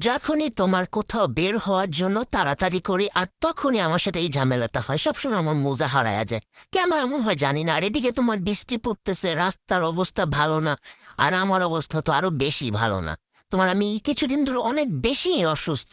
যখনই তোমার কোথাও বের হওয়ার জন্য তাড়াতাড়ি করি আর তখনই আমার সাথে এই ঝামেলাটা হয়, সবসময় আমার মোজা হারায়া যায়। কেন এমন হয় জানি না। আর এদিকে তোমার বৃষ্টি পড়তেছে, রাস্তার অবস্থা ভালো না, আর আমার অবস্থা তো আরো বেশি ভালো না। তোমার আমি কিছুদিন ধরে অনেক বেশি অসুস্থ,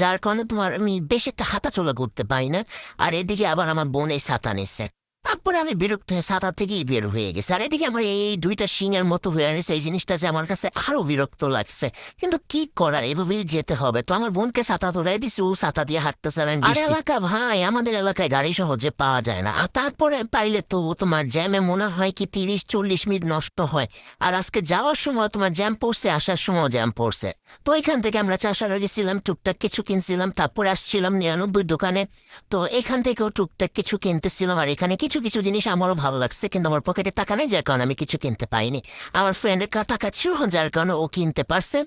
যার কারণে তোমার আমি বেশ একটা হাঁটাচলা করতে পারি না। আর এদিকে আবার আমার বোন এই ছাতা নিচ্ছে। তারপরে আমি বিরক্ত হয়ে ছাতা থেকেই বের হয়ে গেছি। আর এদিকে আমার এই দুইটা শিঙের মতো হয়ে গেছে, এই জিনিসটা যে আমার কাছে আরো বিরক্ত লাগছে। কিন্তু কি করার, এভাবেই যেতে হবে। তো আমার বোনকে ছাতা ধরাই দিছি, ও ছাতা দিয়ে হাঁটতেছে। আর এলাকা ভাই, আমাদের এলাকায় গাড়ি সহজে পাওয়া যায় না। আর তারপরে পাইলে তো তোমার জ্যামে মনে হয় কি 30-40 মিনিট নষ্ট হয়। আর আজকে যাওয়ার সময় তোমার জ্যাম পড়ছে, আসার সময় জ্যাম পড়ছে। তো এখান থেকে আমরা চাষারা গেছিলাম, টুকটাক কিছু কিনছিলাম, তারপরে আসছিলাম 99 দোকানে। তো এখান থেকেও টুকটাক কিছু কিনতেছিলাম। আর এখানে কিছু কিছু জিনিস আমারও ভালো লাগছে, কিন্তু আমার পকেটে টাকা নেই, যার কারণে আমি কিছু কিনতে পাইনি। আমার ফ্রেন্ডের টাকা ছিল, যার কারণে ও কিনতে পারছে।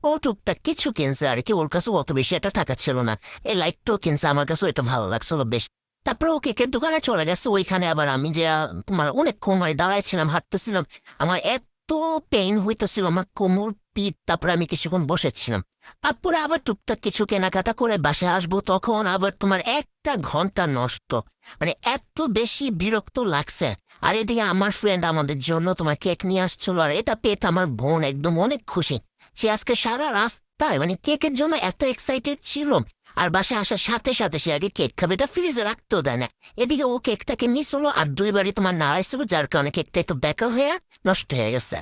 ও টুকটাক কিছু কিনছে আর কি, ওর কাছে অত বেশি একটা টাকা ছিল না। এই লাইটটাও কিনছে, আমার কাছে এটা ভালো লাগছিল বেশ। তারপরে ও কেকের দোকানে চলে গেছে। ওইখানে আবার আমি যে তোমার অনেকক্ষণ দাঁড়াইছিলাম, হাঁটতেছিলাম। আমার এত পেইন হইতেছিল, আমার কোমর পিঠ। তারপরে আমি কিছুক্ষণ বসেছিলাম। তারপরে আবার টুকটাক কিছু কেনাকাটা করে বাসায় আসবো, তখন আবার তোমার 1 ঘন্টা নষ্ট। মানে এত বেশি বিরক্ত লাগছে। আর এদিকে আমার ফ্রেন্ড আমাদের জন্য তোমার কেক নিয়ে আসছিল, আর এটা পেয়ে তো আমার বোন একদম অনেক খুশি। সে আজকে সারা রাস্তায় মানে কেকের জন্য এত এক্সাইটেড ছিল। আর বাসায় আসার সাথে সাথে সে আগে কেক খাবে, এটা ফ্রিজে রাখতেও দেয় না। এদিকে ও কেকটাকে মিস হলো আর দুইবারই তোমার নাড়াইছিল, যার কারণে কেকটা একটু বেঁকা হয়ে নষ্ট হয়ে গেছে।